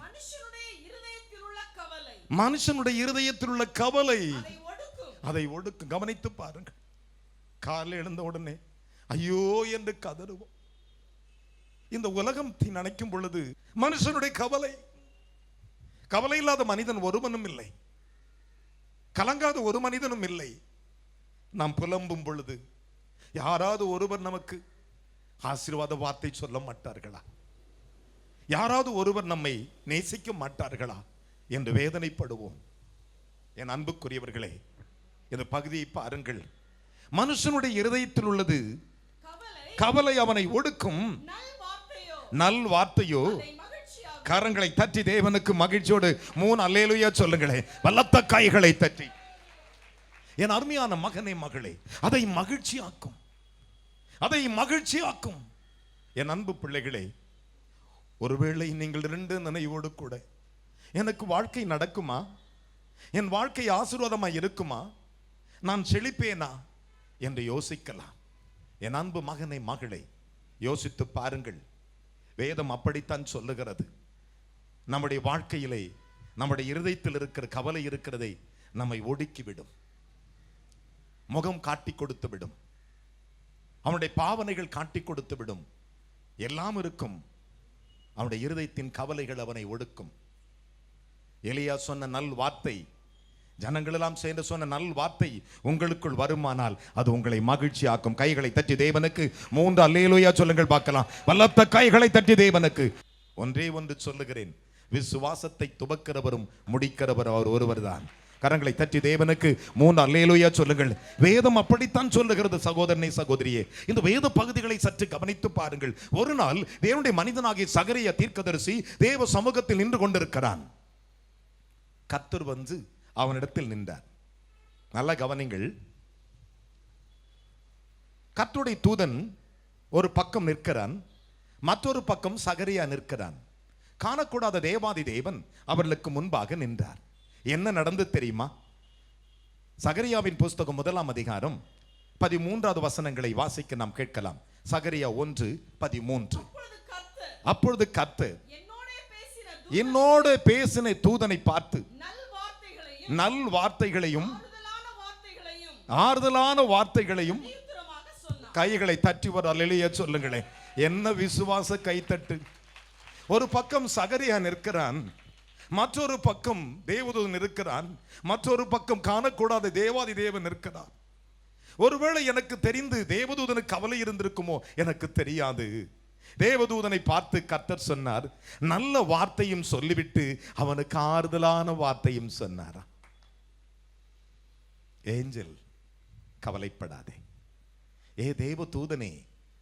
மனுஷனுடைய இருதயத்தில் உள்ள கவலை அதை ஒடுக்கும். கவனித்து பாருங்கள். காலையில் எழுந்த உடனே ஐயோ என்று கதறுவோம். இந்த உலகத்தை நினைக்கும் பொழுது மனுஷனுடைய கவலை, கவலை இல்லாத மனிதன் ஒருவனும் இல்லை, கலங்காத ஒரு மனிதனும் இல்லை. நாம் புலம்பும் பொழுது யாராவது ஒருவர் நமக்கு ஆசீர்வாத வார்த்தை சொல்ல மாட்டார்களா? யாராவது ஒருவர் நம்மை நேசிக்க மாட்டார்களா என்று வேதனைப்படுவோம். என் அன்புக்குரியவர்களே, இந்த பகுதியை பாருங்கள். மனுஷனுடைய இருதயத்தில் உள்ளது கவலை அவனை ஒடுக்கும், நல் வார்த்தையோ. கரங்களை தட்டி தேவனுக்கு மகிழ்ச்சியோடு 3 அல்லேலூயா சொல்லுங்களேன். பலத்த கைகளை தட்டி. என் அருமையான மகனே மகளே, அதை மகிழ்ச்சியாக்கும், அதை மகிழ்ச்சியாக்கும். என் அன்பு பிள்ளைகளே, ஒருவேளை நீங்கள் 2 நினைவோடு கூட எனக்கு வாழ்க்கை நடக்குமா, என் வாழ்க்கை ஆசீர்வாதமாய் இருக்குமா, நான் செழிப்பேனா என்று யோசிக்கலாம். என் அன்பு மகனை மகளே, யோசித்து பாருங்கள். வேதம் அப்படித்தான் சொல்லுகிறது. நம்முடைய வாழ்க்கையிலே நம்முடைய இருதயத்தில் இருக்கிற கவலை இருக்கிறதை நம்மை ஒடுக்கிவிடும், முகம் காட்டி கொடுத்து விடும், அவனுடைய பாவனைகள் காட்டி கொடுத்து விடும். எல்லாம் இருக்கும். அவனுடைய இருதயத்தின் கவலைகள் அவனை ஒடுக்கும். எலியா சொன்ன நல் வார்த்தை, ஜனங்கள் எல்லாம் சேர்ந்து சொன்ன நல் வார்த்தை உங்களுக்குள் வருமானால் அது உங்களை மகிழ்ச்சி ஆக்கும். கைகளை தட்டி தேவனுக்கு 3 அல்லேலூயா சொல்லுங்கள் பார்க்கலாம். பலத்த கைகளை தட்டி தேவனுக்கு. ஒன்றே ஒன்று சொல்லுகிறேன், விசுவாசத்தை துவக்கிறவரும் முடிக்கிறவர் அவர் ஒருவர் தான். கரங்களை தட்டி தேவனுக்கு 3 அல்லேலூயா சொல்லுங்கள். வேதம் அப்படித்தான் சொல்லுகிறது. சகோதரனே சகோதரியே, இந்த வேத பகுதிகளை சற்று கவனித்து பாருங்கள். ஒரு நாள் தேவனுடைய மனிதனாகிய சகரியா தீர்க்கதரிசி தேவ சமூகத்தில் நின்று கொண்டிருக்கிறான். கர்த்தர் வந்து அவனிடத்தில் நின்றார். நல்ல கவனிங்கள். கர்த்தருடைய தூதன் ஒரு பக்கம் நிற்கிறான், மற்றொரு பக்கம் சகரியா நிற்கிறான். காணக்கூடாத தேவாதி தேவன் அவர்களுக்கு முன்பாக நின்றார். என்ன நடந்து தெரியுமா? சகரியாவின் புஸ்தகம் 1ஆம் அதிகாரம் 13வது வசனங்களை வாசிக்க நாம் கேட்கலாம். சகரியா 1:13. அப்பொழுது கர்த்தர் என்னோடு பேசின தூதனை பார்த்து நல் வார்த்தைகளையும் ஆறுதலான வார்த்தைகளையும். கைகளை தட்டி ஒரு அல்லேலூயா சொல்லுங்களேன். என்ன விசுவாச கைத்தட்டு. ஒரு பக்கம் சகரியா நிற்கிறான், மற்றொரு பக்கம் தேவதூதன் இருக்கிறான், மற்றொரு பக்கம் காணக்கூடாத தேவாதி தேவன் இருக்கிறான். ஒருவேளை எனக்கு தெரிந்து தேவதூதனுக்கு கவலை இருந்திருக்குமோ எனக்கு தெரியாது. தேவதூதனை பார்த்து கர்த்தர் சொன்னார், நல்ல வார்த்தையும் சொல்லிவிட்டு அவனுக்கு ஆறுதலான வார்த்தையும் சொன்னாரா. ஏஞ்சல், கவலைப்படாதே, ஏ தேவதூதனே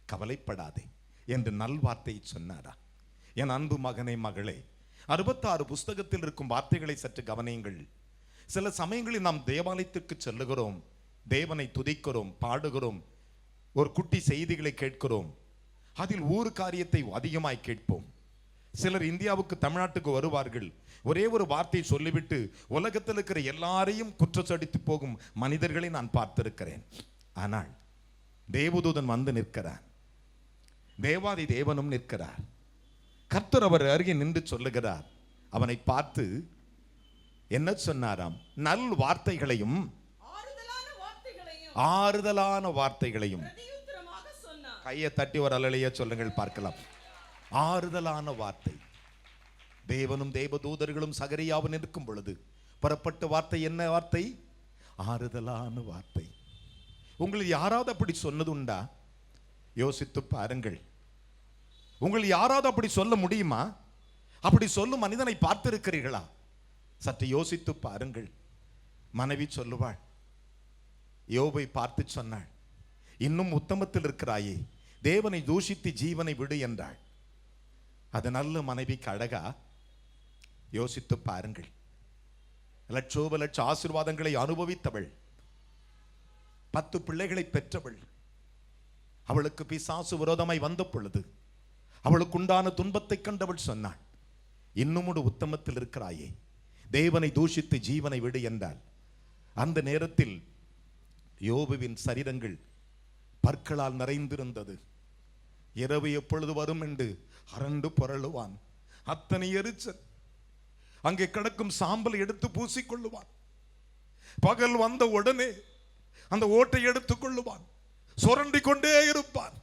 கவலைப்படாதே என்று நல்வார்த்தை சொன்னாரா. என் அன்பு மகனே மகளே, 66 புஸ்தகத்தில் இருக்கும் வார்த்தைகளை சற்று கவனியுங்கள். சில சமயங்களில் நாம் தேவாலயத்திற்கு செல்லுகிறோம், தேவனை துதிக்கிறோம், பாடுகிறோம், ஒரு குட்டி செய்திகளை கேட்கிறோம், அதில் ஊர் காரியத்தை அதிகமாய் கேட்போம். சிலர் இந்தியாவுக்கு தமிழ்நாட்டுக்கு வருவார்கள், ஒரே ஒரு வார்த்தை சொல்லிவிட்டு உலகத்தில் இருக்கிற எல்லாரையும் குற்றச்சடித்து போகும் மனிதர்களை நான் பார்த்திருக்கிறேன். ஆனால் தேவதூதன் வந்து நிற்கிறார், தேவாதி தேவனும் நிற்கிறார். கர்த்தர் அவர் அருகே நின்று சொல்லுகிறார். அவனை பார்த்து என்ன சொன்னாராம்? நல் வார்த்தைகளையும் ஆறுதலான வார்த்தைகளையும். கையை தட்டி ஒரு அல்லேலூயா சொல்லுங்கள் பார்க்கலாம். ஆறுதலான வார்த்தை. தேவனும் தேவதூதர்களும் சகரியாவும் நிற்கும் பொழுது புறப்பட்ட வார்த்தை என்ன வார்த்தை? ஆறுதலான வார்த்தை. உங்களுக்கு யாராவது அப்படி சொன்னது உண்டா? யோசித்து பாருங்கள். உங்களுக்கு யாராவது அப்படி சொல்ல முடியுமா? அப்படி சொல்லும் மனிதனை பார்த்திருக்கிறீர்களா? சற்று யோசித்து பாருங்கள். மனைவி சொல்லுவாள், யோபை பார்த்து சொன்னாள், இன்னும் உத்தமத்தில் இருக்கிறாயே, தேவனை தூஷித்து ஜீவனை விடு என்றாள். அது நல்ல மனைவிக்கு அழகா? யோசித்து பாருங்கள். லட்சோப லட்ச ஆசீர்வாதங்களை அனுபவித்தவள், 10 பிள்ளைகளை பெற்றவள், அவளுக்கு பிசாசு விரோதமாய் வந்த பொழுது அவளுக்குண்டான துன்பத்தை கண்டவள் சொன்னாள், இன்னும் உத்தமத்தில் இருக்கிறாயே, தேவனை தூஷித்து ஜீவனை விடு என்றாள். அந்த நேரத்தில் யோபுவின் சரீரங்கள் பற்களால் நிறைந்திருந்தது. இரவு எப்பொழுது வரும் என்று அரண்டு புரளுவான். அத்தனை எரிச்சல். அங்கே கிடக்கும் சாம்பல் எடுத்து பூசிக்கொள்ளுவான். பகல் வந்த உடனே அந்த ஓட்டை எடுத்துக் கொள்ளுவான். சுரண்டி கொண்டே இருப்பான்.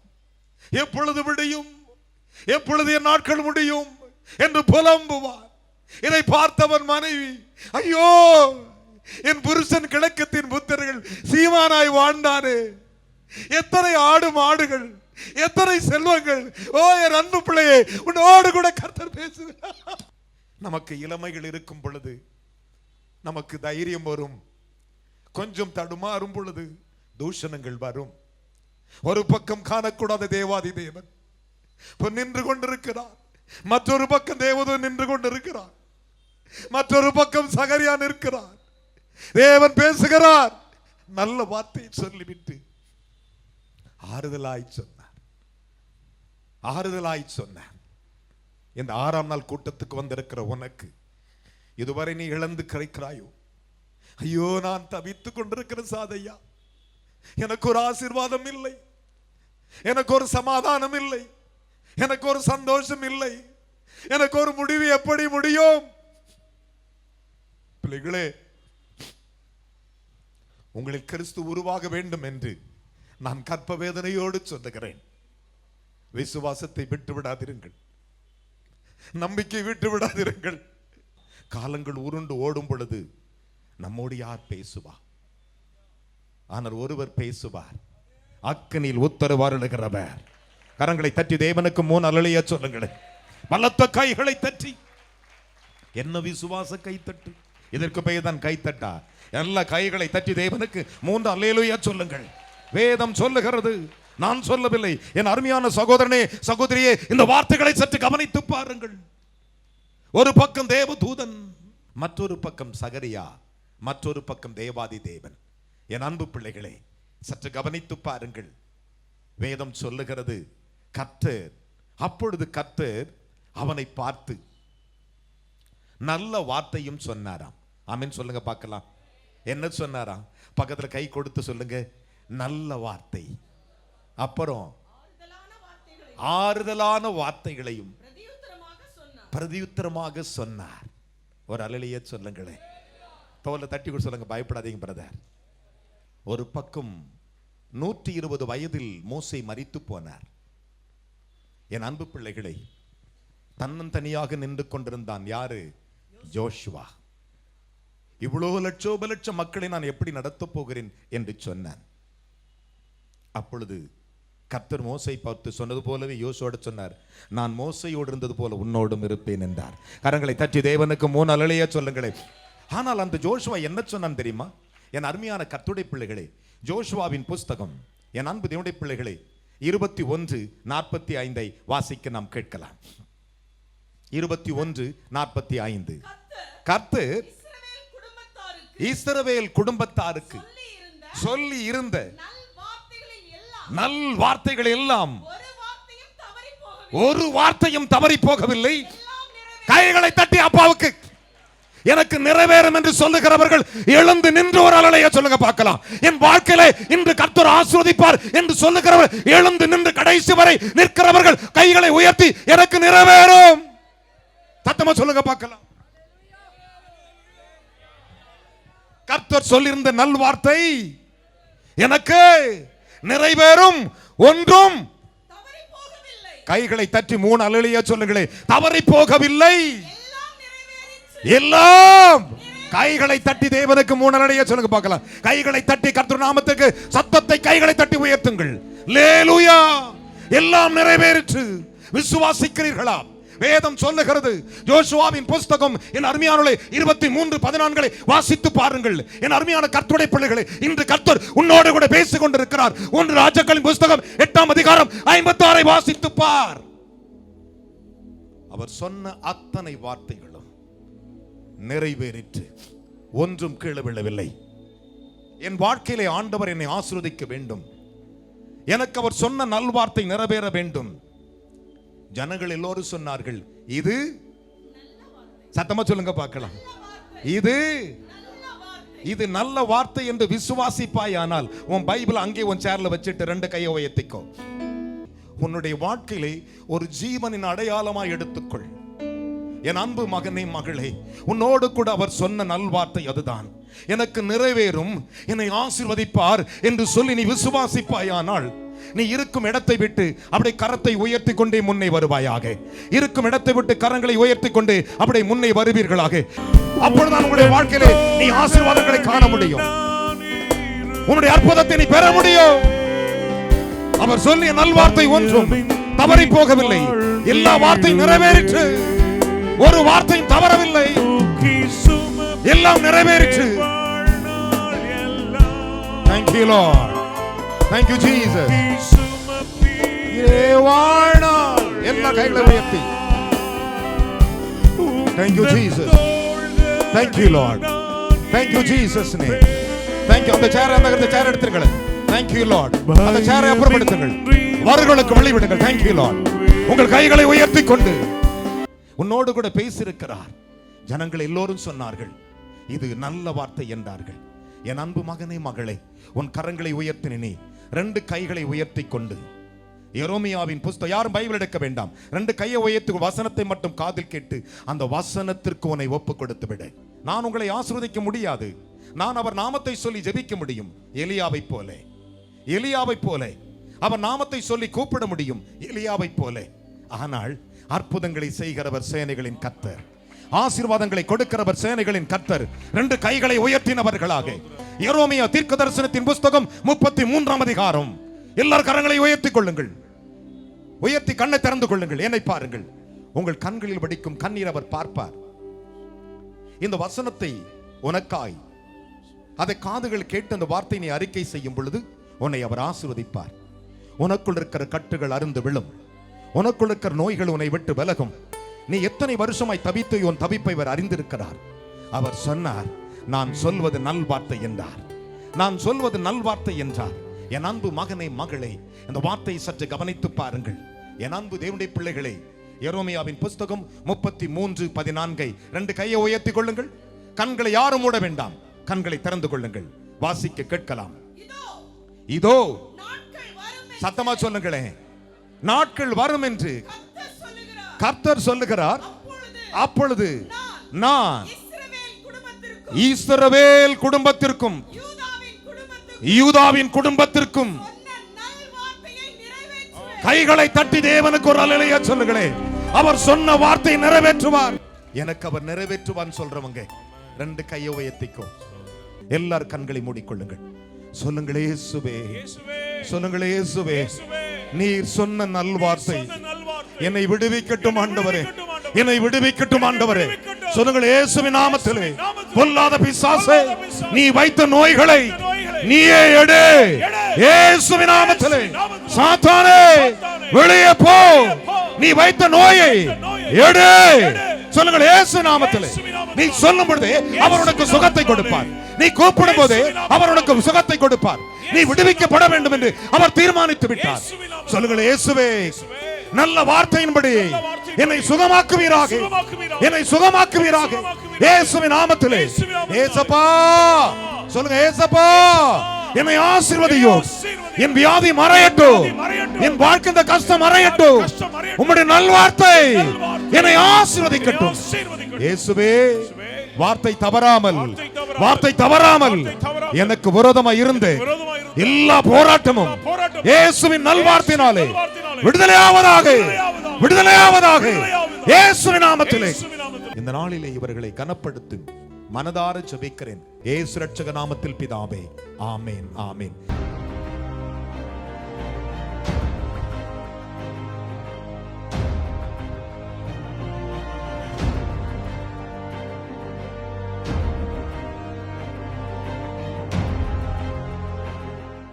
எப்பொழுது விடியும், எப்பொழுது என் நாட்கள் முடியும் என்று புலம்புவான். இதை பார்த்தவன் மனைவி, ஐயோ, என் புருஷன் கிழக்கத்தின் புத்தர்கள் சீமானாய் வாழ்ந்தானே, எத்தனை ஆடு மாடுகள், எத்தனை செல்வங்கள். ஓ என் அன்பு பிள்ளையே, உன்னோடு கூட கர்த்தர் பேசுகிறார். நமக்கு இளமைகள் இருக்கும் பொழுது நமக்கு தைரியம் வரும். கொஞ்சம் தடுமாறும் பொழுது தூஷணங்கள் வரும். ஒரு பக்கம் காணக்கூடாத தேவாதி தேவன் நின்று கொண்டிருக்கிறார், மற்றொரு பக்கம் தேவதூதன் நின்று கொண்டிருக்கிறார், மற்றொரு பக்கம் சகரியா நிற்கிறார். தேவன் பேசுகிறார். நல்ல வார்த்தையை சொல்லிவிட்டு ஆறுதலாய் சொன்னார். ஆறுதலாய் சொன்னார். இந்த 6ஆம் நாள் கூட்டத்துக்கு வந்திருக்கிற உனக்கு இதுவரை நீ இழந்து கிடைக்கிறாயோ, ஐயோ நான் தவித்துக் கொண்டிருக்கிற சாதையா, எனக்கு ஒரு ஆசீர்வாதம் இல்லை, எனக்கு ஒரு சமாதானம் இல்லை, எனக்கு ஒரு சந்தோஷம் இல்லை, எனக்கு ஒரு முடிவு எப்படி முடியும்? பிள்ளைகளே, உங்களில் கிறிஸ்து உருவாக வேண்டும் என்று நான் கற்ப வேதனையோடு சொல்லுகிறேன். விசுவாசத்தை விட்டு விடாதிருங்கள், நம்பிக்கை விட்டு விடாதிருங்கள். காலங்கள் உருண்டு ஓடும் பொழுது நம்மோடு யார் பேசுவார்? ஆனால் ஒருவர் பேசுவார், அக்கினியில் உத்தரவாருகிறவர். கரங்களை தட்டி தேவனுக்கு 3 அல்லேலூயா சொல்லுங்களேன். பலத்த கைகளை தட்டி. என்ன விசுவாச கைத்தட்டு? இதற்கு பெயர் தான் கைத்தட்டா? எல்லா கைகளை தட்டி தேவனுக்கு 3 அல்லேலூயா சொல்லுங்கள். வேதம் சொல்லுகிறது, நான் சொல்லவில்லை. என் அருமையான சகோதரனே, சகோதரியே, இந்த வார்த்தைகளை சற்று கவனித்து பாருங்கள். ஒரு பக்கம் தேவதூதன், மற்றொரு பக்கம் சகரியா, மற்றொரு பக்கம் தேவாதி தேவன். என் அன்பு பிள்ளைகளே, சற்று கவனித்து பாருங்கள். வேதம் சொல்லுகிறது, கர்த்தர், அப்பொழுது கர்த்தர் அவனை பார்த்து நல்ல வார்த்தையும் சொன்னாராம். ஆமென் சொல்லுங்க பார்க்கலாம். என்ன சொன்னாராம்? பக்கத்துல கை கொடுத்து சொல்லுங்க, நல்ல வார்த்தை. அப்புறம் ஆறுதலான வார்த்தைகளையும் பிரதியுத்தரமாக சொன்னார். ஒரு அல்லேலூயா சொல்லுங்களேன். தோலை தட்டி கூட சொல்லுங்க, பயப்படாதீங்க பிரதர். ஒரு பக்கம் 120 வயதில் மோசே மரித்து போனார். என் அன்பு பிள்ளைகளை, தன்னந்தனியாக நின்று கொண்டிருந்தான். யாரு? யோசுவா. இவ்வளவு லட்சோப லட்சம் மக்களை நான் எப்படி நடத்தப் போகிறேன் என்று சொன்னான். அப்பொழுது கர்த்தர் மோசை பார்த்து சொன்னது போலவே யோசுவோடு சொன்னார், நான் மோசையோடு இருந்தது போல உன்னோடும் இருப்பேன் என்றார். கரங்களை தட்டி தேவனுக்கு 3 அல்லேலூயா சொல்லுங்களேன். ஆனால் அந்த ஜோஷுவா என்ன சொன்னான் தெரியுமா? என் அருமையான கர்த்தருடைய பிள்ளைகளே, ஜோஷுவாவின் புஸ்தகம், என் அன்பு தேவனுடைய பிள்ளைகளே, 21:45 வாசிக்க நாம் கேட்கலாம். 21:45. கர்த்தர் இஸ்ரவேல் குடும்பத்தாருக்கு சொல்லி இருந்த நல் வார்த்தைகள் எல்லாம் ஒரு வார்த்தையும் தவறி போகவில்லை. கைகளை தட்டி அப்பாவுக்கு எனக்கு நிறைவேறும் என்று சொல்லுகிறவர்கள் எழுந்து நின்று ஒரு அல்லேலூயா சொல்லுங்க பார்க்கலாம். என் வாழ்க்கையில இன்று கர்த்தர் ஆசீர்வதிப்பார் என்று சொல்லுகிறவர் எழுந்து நின்று கடைசி வரை நிற்கிறவர்கள் கைகளை உயர்த்தி எனக்கு நிறைவேறும் சத்தமா சொல்லுங்க பார்க்கலாம். கர்த்தர் சொல்லியிருந்த நல் வார்த்தை எனக்கு நிறைவேறும், ஒன்றும் கைகளை தட்டி 3 அல்லேலூயா சொல்லுங்களே. தவறி போகவில்லை, எல்லாம் நிறைவேறிற்று. எல்லாம். கைகளை தட்டி தேவனுக்கு 3 அல்லேலூயா சொல்லுங்க பார்க்கலாம். கைகளை தட்டி கர்த்தர் நாமத்துக்கு சத்தத்தை கைகளை தட்டி உயர்த்துங்கள். அல்லேலூயா. எல்லாம் நிறைவேறிற்று. விசுவாசிக்கிறீர்களா? வேதம் சொல்லுகிறது, யோசுவாவின் புஸ்தகம் என் அருமையானவர்களே 23:14 வாசித்து பாருங்கள். என் அருமையான கர்த்தருடைய பிள்ளைகளே, இன்று கர்த்தர் உன்னோடு கூட பேசிக் கொண்டிருக்கிறார். 1 ராஜாக்களின் புஸ்தகம் 8ஆம் அதிகாரம் 56 வாசித்து பார். அவர் சொன்ன அத்தனை வார்த்தைகளும் நிறைவேறிற்று. ஒன்றும் கீழே விழவில்லை. என் வாழ்க்கையிலே ஆண்டவர் என்னை ஆசீர்வதிக்க வேண்டும். எனக்கு அவர் சொன்ன நல்வார்த்தை நிறைவேற வேண்டும். ஜனங்கள் எல்லோரும் சொன்னார்கள், இது சத்தமா சொல்லுங்க பார்க்கலாம், இது நல்ல வார்த்தை என்று விசுவாசிப்பாயானால் உன் பைபிள் அங்கே உன் சேர்ல வச்சிட்டு 2 கையை உயர்த்திக்கோ. உன்னுடைய வாழ்க்கையிலே ஒரு ஜீவனின் அடையாளமாய் எடுத்துக்கொள். என் அன்பு மகனே மகளே, உன்னோடு கூட அவர் சொன்ன நல்வார்த்தை அதுதான். எனக்கு நிறைவேறும், என்னை ஆசீர்வதிப்பார் என்று சொல்லி நீ விசுவாசிப்பாயானால் நீ இருக்கும் இடத்தை விட்டு அப்படியே கரத்தை உயர்த்தி கொண்டே முன்னே வருவாயாக. இருக்கும் இடத்தை விட்டு கரங்களை உயர்த்தி கொண்டே அப்படியே முன்னே வருவீர்களாக. அப்பொழுதுதான் உங்களுடைய வாழ்க்கையிலே நீ ஆசீர்வாதங்களை காண முடியும். உன்னுடைய அற்புதத்தை நீ பெற முடியும். அவர் சொல்லிய நல்வார்த்தை ஒன்றும் தவறி போகவில்லை. எல்லா வார்த்தையும் நிறைவேறிற்று. ஒரு வார்த்தையும் தவறவில்லை. எல்லாம் நிறைவேறிற்று. Thank you Lord. Thank you Jesus. வாழ்நாள் எல்லா கைகளை உயர்த்தி. Thank you Jesus. Thank you Lord. Thank you Jesus name. Thank you. அந்த சேர் எடுத்துங்கள். Thank you Lord. அந்த சேரை அப்புறப்படுத்துங்கள். அவர்களுக்கு வழிவிடுங்கள். Thank you Lord. உங்கள் கைகளை உயர்த்தி கொண்டு உன்னோடு கூட பேசியிருக்கிறார். ஜனங்கள் எல்லோரும் சொன்னார்கள், இது நல்ல வார்த்தை என்றார்கள். என் அன்பு மகனே மகளே, உன் கரங்களை உயர்த்தி நீ 2 கைகளை உயர்த்தி கொண்டு எரேமியாவின் புஸ்தகம், யாரும் பைபிள் எடுக்க வேண்டாம், 2 கையை உயர்த்தி வசனத்தை மட்டும் காதில் கேட்டு அந்த வசனத்திற்கு உன்னை ஒப்பு கொடுத்து விடு. நான் உங்களை ஆசீர்வதிக்க முடியாது. நான் அவர் நாமத்தை சொல்லி ஜெபிக்க முடியும், எலியாவை போல அவர் நாமத்தை சொல்லி கூப்பிட முடியும், எலியாவை போல. ஆனால் அற்புதங்களை செய்கிறவர் சேனைகளின் கர்த்தர், ஆசீர்வாதங்களை கொடுக்கிறவர் சேனைகளின் கர்த்தர். 2 கைகளை உயர்த்தினவர்களாக எரேமியா தீர்க்கதரிசனத்தின் புஸ்தகம் 33ஆம் அதிகாரம். எல்லார் கரங்களை உயர்த்திக் கொள்ளுங்கள். உயர்த்தி கண்ணை திறந்து கொள்ளுங்கள். என்னை பாருங்கள். உங்கள் கண்களில் வடிக்கும் கண்ணீர் அவர் பார்ப்பார். இந்த வசனத்தை உனக்காய் அதை காதுகள் கேட்டு அந்த வார்த்தை நீ அறிக்கை செய்யும் பொழுது உன்னை அவர் ஆசீர்வதிப்பார். உனக்குள் இருக்கிற கட்டுகள் அருந்து விழும். உனக்குள் இருக்கிற நோய்கள் உன்னை விட்டு விலகும். நீ எத்தனை வருஷமாய் தவித்து உன் தவிப்பை அவர் அறிந்திருக்கிறார். அவர் சொன்னார், நான் சொல்வது நல்வார்த்தை என்றார். நான் சொல்வது நல்வார்த்தை என்றார். என் அன்பு மகனே மகளே, இந்த வார்த்தையை சற்று கவனித்து பாருங்கள். என் அன்பு தேவனுடைய பிள்ளைகளே, எரேமியாவின் புஸ்தகம் 33:14 2 கையை உயர்த்தி கொள்ளுங்கள். கண்களை யாரும் மூட வேண்டாம், கண்களை திறந்து கொள்ளுங்கள். வாசிக்க கேட்கலாம். இதோ சத்தமா சொல்லுங்களேன், நாட்கள் வரும் என்று கர்த்தர் சொல்லுகிறார். அப்பொழுது நான் இஸ்ரவேல் குடும்பத்திற்கும் யூதாவின் குடும்பத்திற்கும் கைகளை தட்டி தேவனுக்கு ஒரு அல்லேலூயா சொல்லுங்களேன். அவர் சொன்ன வார்த்தை நிறைவேற்றுவார். எனக்கு அவர் நிறைவேற்றுவான் சொல்றவங்க 2 கையை உயர்த்திக்கும். எல்லார் கண்களை மூடிக்கொள்ளுங்கள். சொல்லுங்களே இயேசுவே, சொல்லுங்களே இயேசுவே, நீர் சொன்ன நல்வார்த்தை என்னை விடுவிக்கட்டும் ஆண்டவரே, என்னை விடுவிக்கட்டும் ஆண்டவரே. சொல்லுங்கள் இயேசுவின் நாமத்திலே. பொல்லாத பிசாசே, நீ வைத்த நோய்களை நீயே எடு இயேசுவின் நாமத்திலே. சாத்தானே வெளியே போ, நீ வைத்த நோயை எடு. சொல்லுங்கள் இயேசு நாமத்திலே. நீ சொல்லும் பொழுது அவர் உனக்கு சுகத்தை கொடுப்பார். நீ கூப்பிடும் போது அவர் உனக்கு சுகத்தை கொடுப்பார். நீ விடுவிக்கப்பட வேண்டும் என்று அவர் தீர்மானித்து விட்டார். சொல்லுங்கள் இயேசுவே, நல்ல வார்த்தையின்படி என்னை சுகமாக்குவீராக, என்னை சுகமாக்குவீராக இயேசுவின் நாமத்திலே. ஏசப்பா சொல்லுங்க, ஏசப்பா என்னை ஆசீர்வதியும், என் வியாதி மறையட்டும், என் வாழ்க்கை இந்த கஷ்டம் மறையட்டும், உம்முடைய நல்வார்த்தை என்னை ஆசீர்வதிக்கட்டும். இயேசுவே, வார்த்தை தவறாமல், வார்த்தை தவறாமல் எனக்கு விரோதமாய் இருந்து எல்லா போராட்டமும் இயேசுவின் நல்வார்த்தையினாலே விடுதலையாவதாக, விடுதலையாவதாக இயேசுவின் நாமத்திலே. இந்த நாளிலே இவர்களை கனப்படுத்தும் மனதார ஜெபிக்கிறேன் இயேசு ரட்சக நாமத்தில் பிதாவே, ஆமென், ஆமென்.